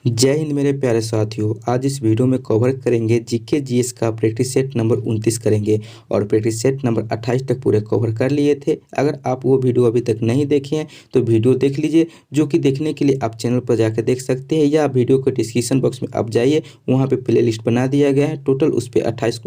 जय हिंद मेरे प्यारे साथियों। आज इस वीडियो में कवर करेंगे जीके जीएस का प्रैक्टिस सेट नंबर 29 करेंगे और प्रैक्टिस सेट नंबर 28 तक पूरे कवर कर लिए थे। अगर आप वो वीडियो अभी तक नहीं देखे हैं तो वीडियो देख लीजिए, जो कि देखने के लिए आप चैनल पर जाकर देख सकते हैं या वीडियो के डिस्क्रिप्शन बॉक्स में आप जाइए, वहाँ पे प्ले लिस्ट बना दिया गया है। टोटल उस पर 28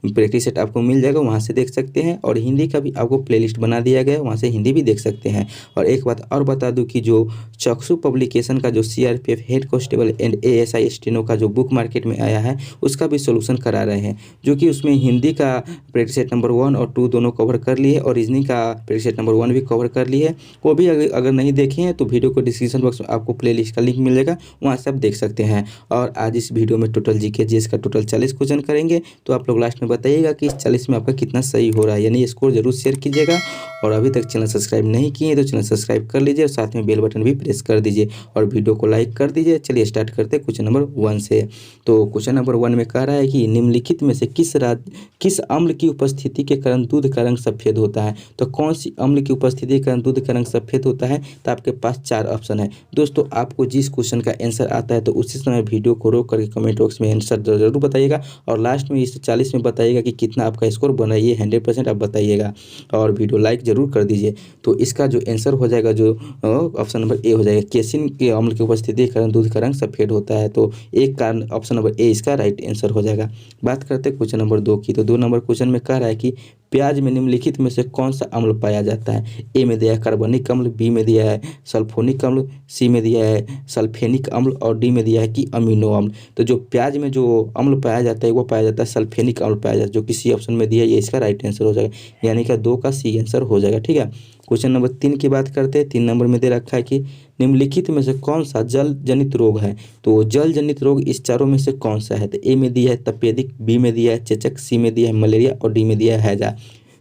प्रैक्टिस सेट आपको मिल जाएगा, वहाँ से देख सकते हैं। और हिंदी का भी आपको प्ले लिस्ट बना दिया गया है, वहाँ से हिंदी भी देख सकते हैं। और एक बात और बता दूँ कि जो चक्षु पब्लिकेशन का जो CRPF head constable and ASI steno का जो बुक मार्केट में आया है उसका भी सोल्यूशन करा रहे हैं, जो कि उसमें हिंदी का प्रैक्टिस सेट नंबर 1 और 2 दोनों कवर कर लिए और रीजनिंग का प्रैक्टिस सेट नंबर 1 भी कवर कर लिए है। वो भी अगर नहीं देखे हैं तो वीडियो को डिस्क्रिप्शन बॉक्स में आपको प्लेलिस्ट का लिंक मिलेगा, वहाँ से आप देख सकते हैं। और आज इस वीडियो में टोटल जीके जीएस का टोटल 40 क्वेश्चन करेंगे, तो आप लोग लास्ट में बताइएगा कि इस 40 में आपका कितना सही हो रहा है, यानी स्कोर जरूर शेयर कीजिएगा। और अभी तक चैनल सब्सक्राइब नहीं किए तो चैनल सब्सक्राइब कर लीजिए और साथ में बेल बटन भी प्रेस कर दीजिए और वीडियो को लाइक कर दीजिए। चलिए स्टार्ट करते हैं क्वेश्चन नंबर 1 से। तो क्वेश्चन नंबर 1 में कह रहा है कि निम्नलिखित में से किस अम्ल की उपस्थिति के कारण दूध का रंग सफ़ेद होता है। तो कौन सी अम्ल की उपस्थिति के कारण दूध का रंग सफ़ेद होता है, तो आपके पास 4 ऑप्शन है। दोस्तों, आपको जिस क्वेश्चन का आंसर आता है तो उसी समय वीडियो को रोक करके कमेंट बॉक्स में आंसर जरूर बताइएगा और लास्ट में इस 40 में बताइएगा कि कितना आपका स्कोर बना, ये 100% आप बताइएगा और वीडियो लाइक जरूर कर दीजिए। तो इसका जो आंसर हो जाएगा, जो ऑप्शन नंबर ए हो जाएगा, केसिन के अम्ल की उपस्थिति के कारण दूध का रंग सफ़ेद होता है। तो एक कारण ऑप्शन नंबर ए इसका राइट आंसर हो जाएगा। बात करते हैं क्वेश्चन नंबर 2 की। तो 2 नंबर क्वेश्चन में कह रहा है कि प्याज में निम्नलिखित में से कौन सा अम्ल पाया जाता है। ए में दिया है कार्बनिक अम्ल, बी में दिया है सल्फोनिक अम्ल, सी में दिया है सल्फेनिक अम्ल और डी में दिया है कि अमीनो अम्ल। तो जो प्याज में जो अम्ल पाया जाता है वो पाया जाता है सल्फेनिक अम्ल पाया जाता है, जो कि सी ऑप्शन में दिया है, ये इसका राइट आंसर हो जाएगा, यानी कि 2 का सी आंसर हो जाएगा। ठीक है। क्वेश्चन नंबर 3 की बात करते हैं। 3 नंबर में दे रखा है कि निम्नलिखित में से कौन सा जल जनित रोग है। तो जल जनित रोग इस चारों में से कौन सा है। तो ए में दिया है तपेदिक, बी में दिया है चेचक, सी में दिया है मलेरिया और डी में दिया है हैजा।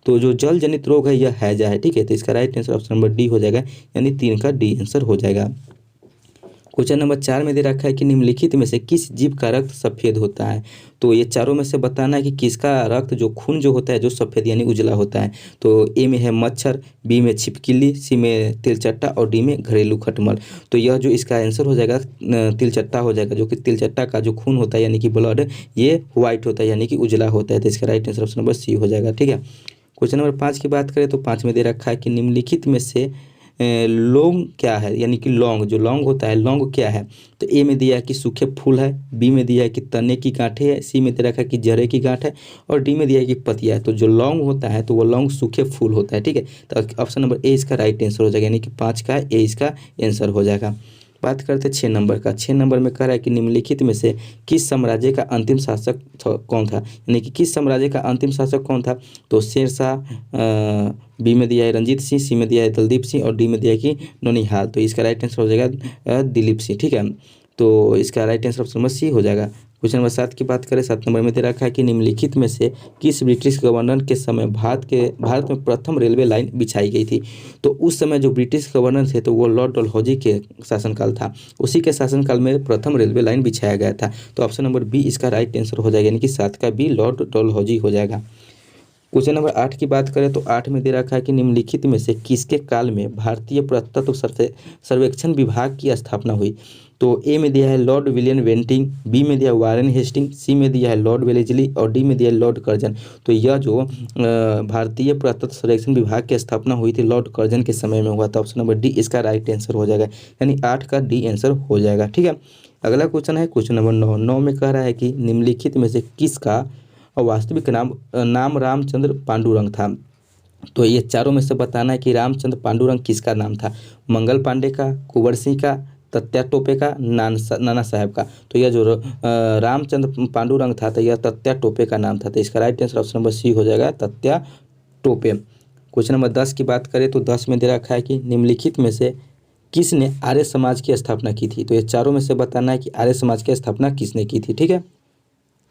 तो जो जल जनित रोग है यह हैजा है। ठीक है। तो इसका right answer option number D हो जाएगा, यानी 3 का डी आंसर हो जाएगा। क्वेश्चन नंबर 4 में दे रखा है कि निम्नलिखित में से किस जीव का रक्त सफ़ेद होता है। तो ये चारों में से बताना है कि किसका रक्त, जो खून जो होता है जो सफ़ेद यानी उजला होता है। तो ए में है मच्छर, बी में छिपकली, सी में तिलचट्टा और डी में घरेलू खटमल। तो यह जो इसका आंसर हो जाएगा तिलचट्टा हो जाएगा, जो कि तिलचट्टा का जो खून होता है यानी कि ब्लड, ये व्हाइट होता है यानी कि उजला होता है। तो इसका right answer option number C हो जाएगा। ठीक है। क्वेश्चन नंबर 5 की बात करें तो 5 में दे रखा है कि निम्नलिखित में से लौंग क्या है, यानी कि लौंग, जो लौंग होता है लौंग क्या है। तो ए में दिया है कि सूखे फूल है, बी में दिया है कि तने की गांठें है, सी में दे रखा है कि जड़े की गांठ है और डी में दिया है कि पतिया है। तो जो लौंग होता है तो वो लौंग सूखे फूल होता है। ठीक है। तो ऑप्शन नंबर ए इसका राइट आंसर हो जाएगा, यानी कि 5 का ए इसका आंसर हो जाएगा। बात करते हैं 6 नंबर का। 6 नंबर में कह रहा है कि निम्नलिखित में से किस साम्राज्य का अंतिम शासक कौन था, यानी कि किस साम्राज्य का अंतिम शासक कौन था। तो शेरशाह, बी में दिया है रंजीत सिंह, सी में दिया है दलदीप सिंह और डी में दिया है कि नौनिहाल। तो इसका राइट आंसर हो जाएगा दिलीप सिंह। ठीक है। तो इसका right answer option number C हो जाएगा। क्वेश्चन नंबर 7 की बात करें। 7 नंबर में दे रखा है कि निम्नलिखित में से किस ब्रिटिश गवर्नर के समय भारत में प्रथम रेलवे लाइन बिछाई गई थी। तो उस समय जो ब्रिटिश गवर्नर थे तो वो लॉर्ड डलहौजी के शासनकाल था, उसी के शासनकाल में प्रथम रेलवे लाइन बिछाया गया था। तो ऑप्शन नंबर बी इसका राइट आंसर हो जाएगा, यानी कि 7 का बी लॉर्ड डलहौजी हो जाएगा। क्वेश्चन नंबर 8 की बात करें तो 8 में दे रखा है कि निम्नलिखित में से किसके काल में भारतीय पुरातत्व सर्वेक्षण विभाग की स्थापना हुई। तो ए में दिया है लॉर्ड विलियम बेंटिंग, बी में दिया है वारेन हेस्टिंग, सी में दिया है लॉर्ड वेलेस्ली और डी में दिया है लॉर्ड कर्जन। तो यह जो भारतीय पुरातत्व सर्वेक्षण विभाग की स्थापना हुई थी लॉर्ड कर्जन के समय में हुआ था। ऑप्शन नंबर डी इसका राइट आंसर हो जाएगा, यानी 8 का डी आंसर हो जाएगा। ठीक है। अगला क्वेश्चन है क्वेश्चन नंबर 9। 9 में कह रहा है कि निम्नलिखित में से किसका वास्तविक नाम रामचंद्र पांडुरंग था। तो ये चारों में से बताना है कि रामचंद्र पांडुरंग किसका नाम था। मंगल पांडे का, कुंवर सिंह का, तत्या टोपे का, नाना साहब का। तो यह जो रामचंद्र पांडुरंग था तो यह तत्या टोपे का नाम था। तो इसका right answer option number C हो जाएगा, तत्या टोपे। क्वेश्चन नंबर 10 की बात करें तो 10 में दे रखा है कि निम्नलिखित में से किसने आर्य समाज की स्थापना की थी। तो ये चारों में से बताना है कि आर्य समाज की स्थापना किसने की थी। ठीक है।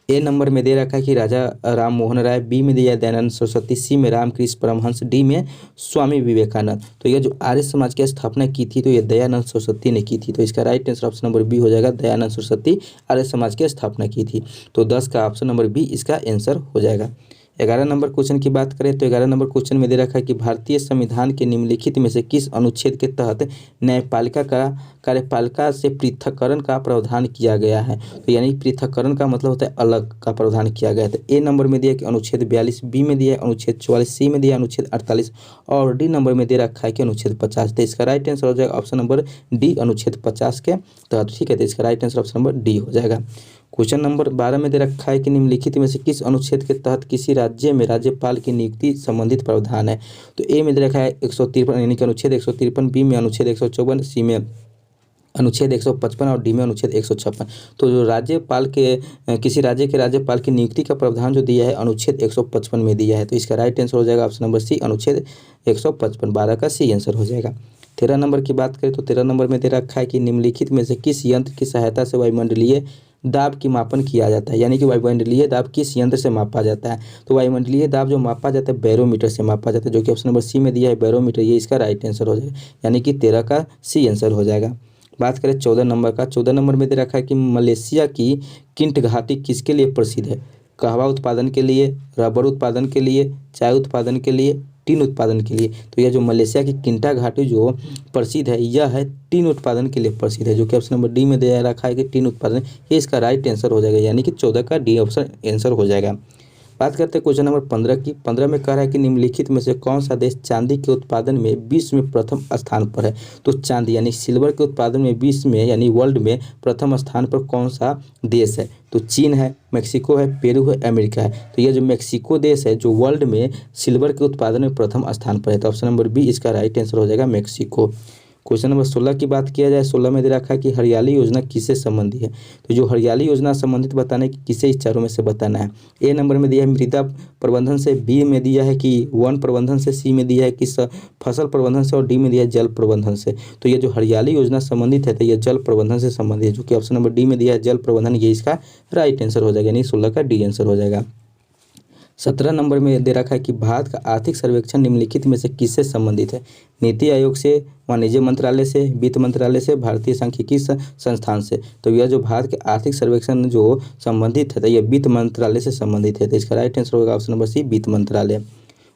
ए नंबर में दे रखा है कि राजा राम मोहन राय, बी में दिया है दयानंद सरस्वती, सी में रामकृष्ण परमहंस, डी में स्वामी विवेकानंद। तो यह जो आर्य समाज की स्थापना की थी तो यह दयानंद सरस्वती ने की थी। तो इसका right answer option number B हो जाएगा, दयानंद सरस्वती आर्य समाज की स्थापना की थी। तो 10 का ऑप्शन नंबर बी इसका आंसर हो जाएगा। 11 नंबर क्वेश्चन की बात करें तो 11 नंबर क्वेश्चन में दे रखा है कि भारतीय संविधान के निम्नलिखित में से किस अनुच्छेद के तहत न्यायपालिका का कार्यपालिका से पृथक्करण का प्रावधान किया गया है। तो यानी पृथक्करण का मतलब होता है अलग का प्रावधान किया गया है। तो ए नंबर में दिया कि अनुच्छेद 42, बी में दिया है अनुच्छेद 44, सी में दिया है अनुच्छेद 48 और डी नंबर में दे रखा है कि अनुच्छेद 50। तो इसका राइट आंसर हो जाएगा ऑप्शन नंबर डी, अनुच्छेद 50 के तहत। ठीक है, तो इसका right answer option number D हो जाएगा। क्वेश्चन नंबर 12 में दे रखा है कि निम्नलिखित में से किस अनुच्छेद के तहत किसी राज्य में राज्यपाल की नियुक्ति संबंधित प्रावधान है। तो ए में दे रखा है 153 यानी कि अनुच्छेद 153, बी में अनुच्छेद 154, सी में अनुच्छेद 155 और डी में अनुच्छेद 156। तो जो राज्यपाल के किसी राज्य के राज्यपाल की नियुक्ति का प्रावधान जो दिया है अनुच्छेद 155 में दिया है। तो इसका राइट आंसर हो जाएगा ऑप्शन नंबर सी, अनुच्छेद 155। 12 का सी आंसर हो जाएगा। 13 नंबर की बात करें तो 13 नंबर में दे रखा है कि निम्नलिखित में से किस यंत्र की सहायता से वायुमंडलीय दाब की मापन किया जाता है। यानी कि वायुमंडलीय दाब किस यंत्र से मापा जाता है। तो वायुमंडलीय दाब जो मापा जाता है बैरोमीटर से मापा जाता है, जो कि ऑप्शन नंबर सी में दिया है बैरोमीटर। ये इसका राइट आंसर हो जाएगा, यानी कि 13 का सी आंसर हो जाएगा। बात करें 14 नंबर का। 14 नंबर में दे रखा है कि मलेशिया की किंट घाटी किसके लिए प्रसिद्ध है। कहवा उत्पादन के लिए, रबर उत्पादन के लिए, चाय उत्पादन के लिए, टीन उत्पादन के लिए। तो यह जो मलेशिया की किंटा घाटी जो प्रसिद्ध है यह है टीन उत्पादन के लिए प्रसिद्ध है, जो कि ऑप्शन नंबर डी में दे रखा है कि टीन उत्पादन। ये इसका राइट आंसर हो जाएगा, यानी कि 14 का डी ऑप्शन आंसर हो जाएगा। बात करते हैं क्वेश्चन नंबर 15 की। 15 में कह रहा है कि निम्नलिखित में से कौन सा देश चांदी के उत्पादन में विश्व में प्रथम स्थान पर है। तो चांदी यानी सिल्वर के उत्पादन में विश्व में यानी वर्ल्ड में प्रथम स्थान पर कौन सा देश है। तो चीन है, मेक्सिको है, पेरू है, अमेरिका है। तो यह जो मेक्सिको देश है जो वर्ल्ड में सिल्वर के उत्पादन में प्रथम स्थान पर है। तो ऑप्शन नंबर बी इसका राइट आंसर हो जाएगा, मेक्सिको। क्वेश्चन नंबर 16 की बात किया जाए। 16 में दे रखा है कि हरियाली योजना किससे संबंधित है। तो जो हरियाली योजना संबंधित बताने की किसे इस चारों में से बताना है। ए नंबर में दिया है मृदा प्रबंधन से, बी में दिया है कि वन प्रबंधन से, सी में दिया है कि फसल प्रबंधन से और डी में दिया है जल प्रबंधन से। तो ये जो हरियाली योजना संबंधित है तो ये जल प्रबंधन से संबंधित है, जो कि ऑप्शन नंबर डी में दिया है जल प्रबंधन। ये इसका राइट आंसर हो जाएगा, यानी 16 का डी आंसर हो जाएगा। 17 नंबर में दे रखा है कि भारत का आर्थिक सर्वेक्षण निम्नलिखित में से किससे संबंधित है। नीति आयोग से, वाणिज्य मंत्रालय से, वित्त मंत्रालय से, भारतीय सांख्यिकी संस्थान से। तो यह जो भारत के आर्थिक सर्वेक्षण जो संबंधित है तो यह वित्त मंत्रालय से संबंधित है। तो इसका राइट आंसर होगा ऑप्शन नंबर सी, वित्त मंत्रालय।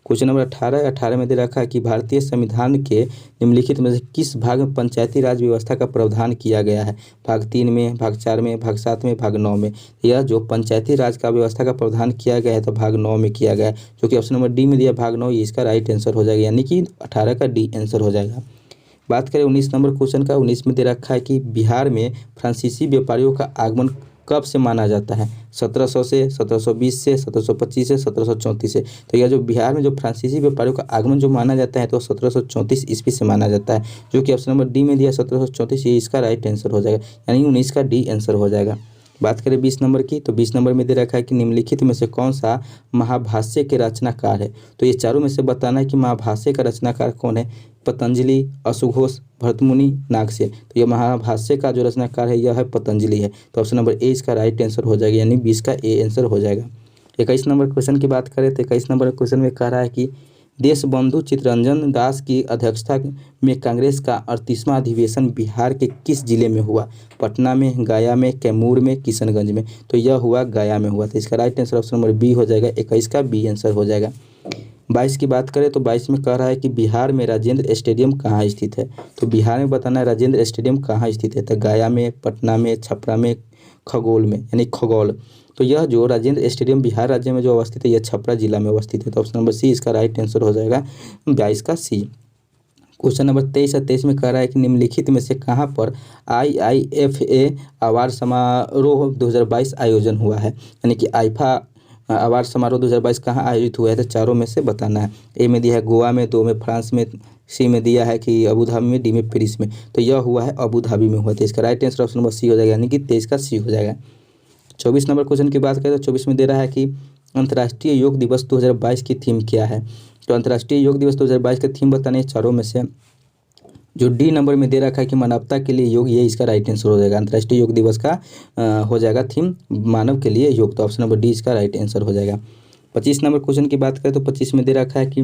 क्वेश्चन नंबर 18 में दे रखा है कि भारतीय संविधान के निम्नलिखित में से किस भाग में पंचायती राज व्यवस्था का प्रावधान किया गया है। भाग 3 में, भाग 4 में, भाग 7 में, भाग 9 में। यह जो पंचायती राज का व्यवस्था का प्रावधान किया गया है तो भाग 9 में किया गया है, जो कि ऑप्शन नंबर डी में दिया भाग 9। ये इसका राइट आंसर हो जाएगा, यानी कि 18 का डी आंसर हो जाएगा। बात करें 19 नंबर क्वेश्चन का। 19 में दे रखा है कि बिहार में फ्रांसीसी व्यापारियों का आगमन कब से माना जाता है। 1700 से, 1720 से, 1725 से, 1734 से। तो यह जो बिहार में जो फ्रांसीसी व्यापारियों का आगमन जो माना जाता है तो 1734 ईस्वी से माना जाता है, जो कि ऑप्शन नंबर डी में दिया 1734। ये इसका राइट आंसर हो जाएगा, यानी 19 का डी आंसर हो जाएगा। बात करें 20 नंबर की। तो 20 नंबर में दे रखा है कि निम्नलिखित में से कौन सा महाभाष्य के रचनाकार है। तो ये चारों में से बताना है कि महाभाष्य का रचनाकार कौन है। पतंजलि, अशुघोष, भरतमुनि, नागसेन। तो यह महाभाष्य का जो रचनाकार है यह है पतंजलि है। तो ऑप्शन नंबर ए इसका राइट आंसर हो जाएगा, यानी 20 का ए आंसर हो जाएगा। 21 नंबर क्वेश्चन की बात करें तो 21 नंबर क्वेश्चन में कह रहा है कि देशबंधु चित्तरंजन दास की अध्यक्षता में कांग्रेस का 38वां अधिवेशन बिहार के किस जिले में हुआ। पटना में, गया में, कैमूर में, किशनगंज में। तो यह हुआ गया में हुआ। तो इसका right answer option number B हो जाएगा, 21 का बी आंसर हो जाएगा। 22 की बात करें तो 22 में कह रहा है कि बिहार में राजेंद्र स्टेडियम कहाँ स्थित है। तो बिहार में बताना है राजेंद्र स्टेडियम कहाँ स्थित है। तो गया में, पटना में, छपरा में, खगोल में, यानी खगोल। तो यह जो राजेंद्र स्टेडियम बिहार राज्य में जो अवस्थित है यह छपरा जिला में अवस्थित है। तो ऑप्शन नंबर सी इसका राइट आंसर हो जाएगा, 22 का सी। क्वेश्चन नंबर 23 और 23 में कह रहा है कि निम्नलिखित में से कहाँ पर IIFA अवार्ड समारोह 2022 आयोजन हुआ है। यानी कि आईफा अवार्ड समारोह 2022 कहाँ आयोजित हुआ है। तो चारों में से बताना है। ए में दिया है गोवा में, 2 में फ्रांस में, सी में दिया है कि अबू धाबी में, डी में पेरिस में। तो यह हुआ है अबू धाबी में हुआ। तो इसका right answer option number C हो जाएगा, यानी कि 23 का सी हो जाएगा। 24 नंबर क्वेश्चन की बात करें तो 24 में दे रहा है कि अंतर्राष्ट्रीय योग दिवस 2022 की थीम क्या है। तो अंतर्राष्ट्रीय योग दिवस 2022 का थीम बताने चारों में से जो डी नंबर में दे रखा है कि मानवता के लिए योग, ये इसका राइट आंसर हो जाएगा। अंतर्राष्ट्रीय योग दिवस का हो जाएगा थीम मानव के लिए योग। तो ऑप्शन नंबर डी इसका राइट आंसर हो जाएगा। 25 नंबर क्वेश्चन की बात करें तो 25 में दे रखा है कि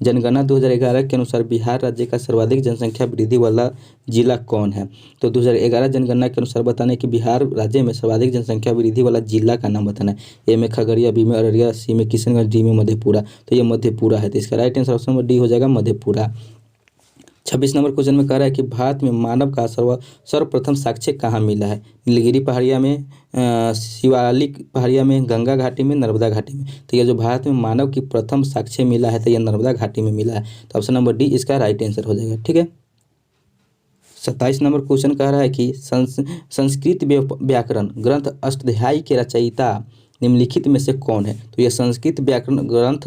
जनगणना 2011 के अनुसार बिहार राज्य का सर्वाधिक जनसंख्या वृद्धि वाला जिला कौन है। तो 2011 जनगणना के अनुसार बताना है कि बिहार राज्य में सर्वाधिक जनसंख्या वृद्धि वाला जिला का नाम बताना है। ए में खगड़िया, बी में अररिया, सी में किशनगंज, डी में मधेपुरा। तो ये मधेपुरा है, तो इसका right answer option number D हो जाएगा मधेपुरा। 26 नंबर क्वेश्चन में कह रहा है कि भारत में मानव का सर्वप्रथम साक्ष्य कहाँ मिला है। नीलगिरी पहाड़िया में, शिवालिक पहाड़िया में, गंगा घाटी में, नर्मदा घाटी में। तो ये जो भारत में मानव की प्रथम साक्ष्य मिला है तो ये नर्मदा घाटी में मिला है। तो ऑप्शन नंबर डी इसका राइट आंसर हो जाएगा। ठीक है। 27 नंबर क्वेश्चन कह रहा है कि संस्कृत व्याकरण ग्रंथ अष्टाध्यायी के रचयिता निम्नलिखित में से कौन है। तो यह संस्कृत व्याकरण ग्रंथ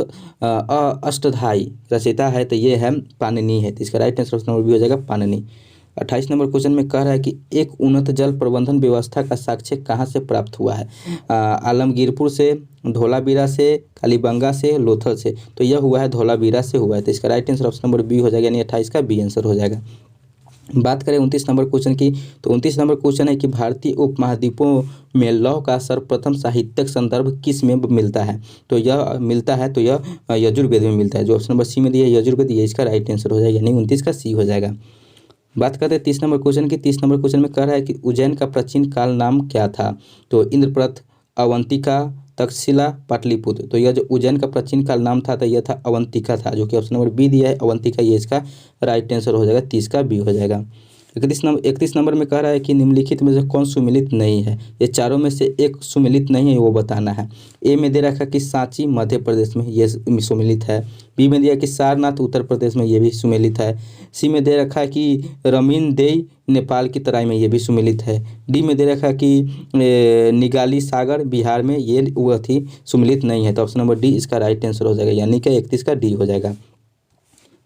अष्टाध्यायी रचयिता है तो ये है पाणिनि है। तो इसका right answer option number B हो जाएगा पाणिनि। 28 नंबर क्वेश्चन में कह रहा है कि एक उन्नत जल प्रबंधन व्यवस्था का साक्ष्य कहाँ से प्राप्त हुआ है। आलमगीरपुर से, धोलावीरा से, कालीबंगा से, लोथल से। तो यह हुआ है धोलावीरा से हुआ है। तो इसका right answer option number B हो जाएगा, यानी 28 का बी आंसर हो जाएगा। बात करें 29 नंबर क्वेश्चन की, तो 29 नंबर क्वेश्चन है कि भारतीय उपमहाद्वीपों में लौह का सर्वप्रथम साहित्यिक संदर्भ किस में मिलता है। तो यह मिलता है तो यह यजुर्वेद में मिलता है। जो ऑप्शन नंबर सी में दिया है यजुर्वेद, ये इसका राइट आंसर हो जाएगा, यानी 29 का सी हो जाएगा। बात करते हैं 30 नंबर क्वेश्चन की। 30 नंबर क्वेश्चन में कह रहा है कि उज्जैन का प्राचीन काल नाम क्या था। तो इंद्रप्रस्थ, अवंतिका, तक्षशिला, पाटलिपुत्र। तो यह जो उज्जैन का प्राचीन काल नाम था तो यह था अवंतिका था, जो कि ऑप्शन नंबर बी दिया है अवंतिका, ये इसका राइट आंसर हो जाएगा, 30 का बी हो जाएगा। 31 नंबर में कह रहा है कि निम्नलिखित में से कौन सुमिलित नहीं है। ये चारों में से एक सुमिलित नहीं है, वो बताना है। ए में दे रखा कि सांची मध्य प्रदेश में ये सुमिलित है। बी में दिया कि सारनाथ उत्तर प्रदेश में ये भी सुमिलित है। सी में दे रखा कि रमीनदेई नेपाल की तराई में ये भी सुमिलित है। डी में दे रखा कि निगाली सागर बिहार में ये वो थी सुमिलित नहीं है। तो ऑप्शन नंबर डी इसका राइट आंसर हो जाएगा, यानी कि 31 का डी हो जाएगा।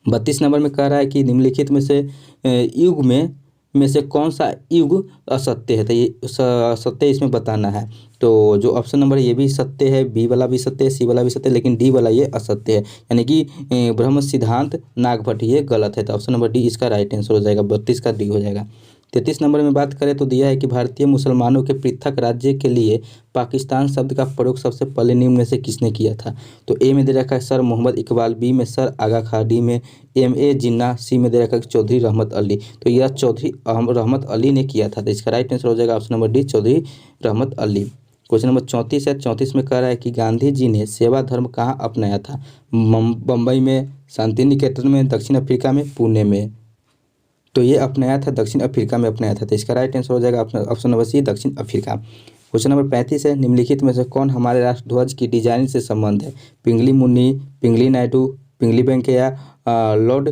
32 नंबर में कह रहा है कि निम्नलिखित में से युग में से कौन सा युग असत्य है। तो ये असत्य इसमें बताना है। तो जो ऑप्शन नंबर ये भी सत्य है, बी वाला भी सत्य है, सी वाला भी सत्य है, लेकिन डी वाला ये असत्य है, यानी कि ब्रह्म सिद्धांत नागभट्ट ये गलत है। तो ऑप्शन नंबर डी इसका राइट आंसर हो जाएगा, 32 का डी हो जाएगा। 33 नंबर में बात करें तो दिया है कि भारतीय मुसलमानों के पृथक राज्य के लिए पाकिस्तान शब्द का प्रयोग सबसे पहले निम्न में से किसने किया था। तो ए में दे रखा है सर मोहम्मद इकबाल, बी में सर आगा खां, डी में M.A. जिन्ना, सी में दे रखा है चौधरी रहमत अली। तो यह चौधरी रहमत अली ने किया था। तो इसका राइट आंसर हो जाएगा ऑप्शन नंबर डी चौधरी रहमत अली। क्वेश्चन नंबर 34 है। 34 में कह रहा है कि गांधी जी ने सेवा धर्म कहाँ अपनाया था। बम्बई में, शांति निकेतन में, दक्षिण अफ्रीका में, पुणे में। तो ये अपनाया था दक्षिण अफ्रीका में अपनाया था। तो इसका राइट आंसर हो जाएगा ऑप्शन नंबर सी दक्षिण अफ्रीका। क्वेश्चन नंबर 35 है। निम्नलिखित में से कौन हमारे राष्ट्रध्वज की डिजाइन से संबंध है। पिंगली मुन्नी, पिंगली नायडू, पिंगली वेंकैया, लॉर्ड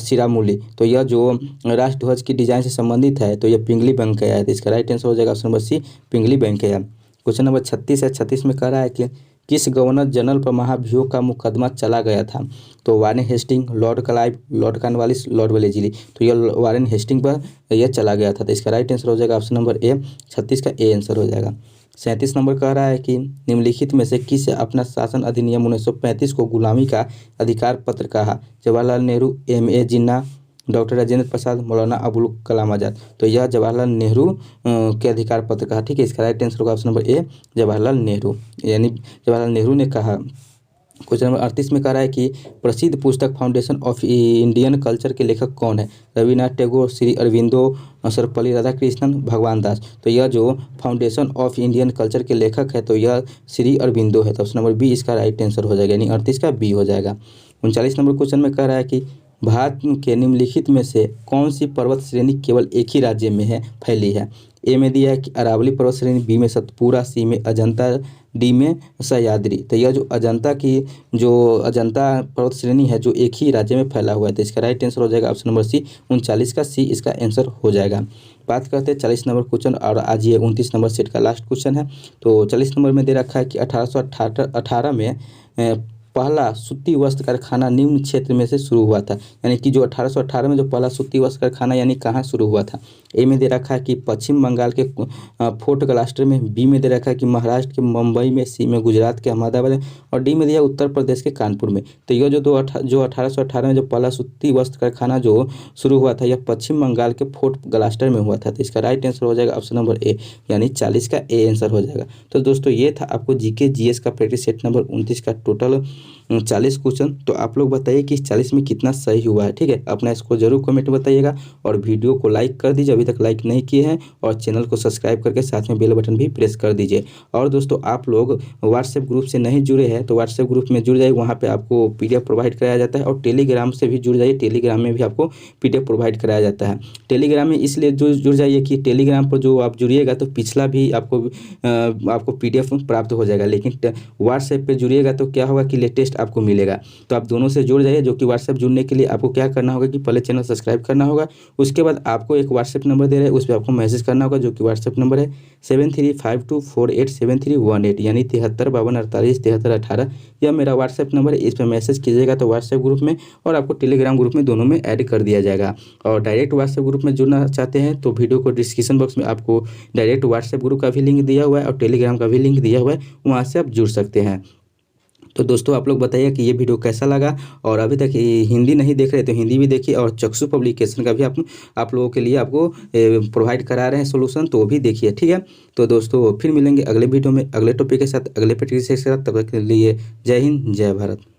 शिरामुली। तो यह जो राष्ट्रध्वज की डिजाइन से संबंधित है तो यह पिंगली वेंकैया है। तो इसका राइट आंसर हो जाएगा ऑप्शन नंबर सी पिंगली वेंकैया। क्वेश्चन नंबर 36 है। 36 में कह रहा है कि किस गवर्नर जनरल पर महाभियोग का मुकदमा चला गया था। तो Warren Hasting, Lord Clive, Lord Cornwallis, Lord Wellesley. तो यह वारेन हेस्टिंग पर यह चला गया था। तो इसका राइट आंसर हो जाएगा ऑप्शन नंबर ए, 36 का ए आंसर हो जाएगा। 37 नंबर कह रहा है कि निम्नलिखित में से किसे अपना शासन अधिनियम 1935 को गुलामी का अधिकार पत्र कहा। जवाहरलाल नेहरू, M.A. जिन्ना, डॉक्टर राजेंद्र प्रसाद, मौलाना अबुल कलाम आज़ाद। तो यह जवाहरलाल नेहरू के अधिकार पत्र कहा। ठीक है, इसका राइट आंसर होगा option number A Jawaharlal Nehru, यानी जवाहरलाल नेहरू ने कहा। क्वेश्चन नंबर 38 में कह रहा है कि प्रसिद्ध पुस्तक फाउंडेशन ऑफ इंडियन कल्चर के लेखक कौन है। रविन्द्रनाथ टैगोर, श्री अरविंदो, सर्वपल्ली राधाकृष्णन, भगवान दास। तो यह जो फाउंडेशन ऑफ इंडियन कल्चर के लेखक है तो यह श्री अरविंदो है। तो ऑप्शन नंबर बी इसका राइट आंसर हो जाएगा, यानी 38 का बी हो जाएगा। 39 नंबर क्वेश्चन में कह रहा है कि भारत के निम्नलिखित में से कौन सी पर्वत श्रेणी केवल एक ही राज्य में है फैली है। ए में दिया है कि अरावली पर्वत श्रेणी, बी में सतपुरा, सी में अजंता, डी में सह्याद्री। तो यह जो अजंता पर्वत श्रेणी है जो एक ही राज्य में फैला हुआ है। तो इसका राइट आंसर हो जाएगा ऑप्शन नंबर सी, 39 का सी इसका आंसर हो जाएगा। बात करते हैं 40 नंबर क्वेश्चन, और आज ये 29 नंबर सेट का लास्ट क्वेश्चन है। तो 40 नंबर में दे रखा है कि 1818 में पहला सूती वस्त्र कारखाना निम्न क्षेत्र में से शुरू हुआ था। यानी कि जो 1818 में जो पहला सूती वस्त्र कारखाना यानी कहाँ शुरू हुआ था। ए में दे रखा है कि पश्चिम बंगाल के फोर्ट गलास्टर में, बी में दे रखा है कि महाराष्ट्र के मुंबई में, सी में गुजरात के अहमदाबाद में, और डी में दिया उत्तर प्रदेश के कानपुर में। तो यह जो 1818 में जो पहला सूती वस्त्र कारखाना जो शुरू हुआ था यह पश्चिम बंगाल के फोर्ट गलास्टर में हुआ था। तो इसका राइट आंसर हो जाएगा ऑप्शन नंबर ए, यानी 40 का ए आंसर हो जाएगा। तो दोस्तों ये था आपको जीके जीएस का प्रैक्टिस सेट नंबर 29 का टोटल 40 क्वेश्चन। तो आप लोग बताइए कि इस 40 में कितना सही हुआ है। ठीक है, अपना इसको जरूर कमेंट बताइएगा और वीडियो को लाइक कर दीजिए अभी तक लाइक नहीं किए हैं, और चैनल को सब्सक्राइब करके साथ में बेल बटन भी प्रेस कर दीजिए। और दोस्तों आप लोग व्हाट्सएप ग्रुप से नहीं जुड़े हैं तो व्हाट्सएप ग्रुप में जुड़ जाइए, वहाँ पे आपको पीडीएफ प्रोवाइड कराया जाता है। और टेलीग्राम से भी जुड़ जाइए, टेलीग्राम में भी आपको पीडीएफ प्रोवाइड कराया जाता है। टेलीग्राम में इसलिए जुड़ जाइए कि टेलीग्राम पर जो आप जुड़िएगा तो पिछला भी आपको पीडीएफ प्राप्त हो जाएगा, लेकिन व्हाट्सएप पे जुड़िएगा तो क्या होगा कि लेटेस्ट आपको मिलेगा। तो आप दोनों से जुड़ जाइए। जो कि व्हाट्सएप जुड़ने के लिए आपको क्या करना होगा कि पहले चैनल सब्सक्राइब करना होगा, उसके बाद आपको एक व्हाट्सएप नंबर दे रहे हैं, उस पर आपको मैसेज करना होगा, जो कि व्हाट्सएप नंबर है 7352487318, यानी 7352487318। यह मेरा व्हाट्सएप नंबर है, इस पर मैसेज कीजिएगा तो व्हाट्सएप ग्रुप में और आपको टेलीग्राम ग्रुप में दोनों में ऐड कर दिया जाएगा। और डायरेक्ट व्हाट्सएप ग्रुप में जुड़ना चाहते हैं तो वीडियो को डिस्क्रिप्शन बॉक्स में आपको डायरेक्ट व्हाट्सएप ग्रुप का भी लिंक दिया हुआ है और टेलीग्राम का भी लिंक दिया हुआ है, वहाँ से आप जुड़ सकते हैं। तो दोस्तों आप लोग बताइए कि ये वीडियो कैसा लगा, और अभी तक हिंदी नहीं देख रहे तो हिंदी भी देखिए, और चक्षु पब्लिकेशन का भी आप लोगों के लिए आपको प्रोवाइड करा रहे हैं सोल्यूशन, तो वो भी देखिए। ठीक है, तो दोस्तों फिर मिलेंगे अगले वीडियो में अगले टॉपिक के साथ, अगले प्रैक्टिस के साथ। तब तक के लिए जय हिंद जय भारत।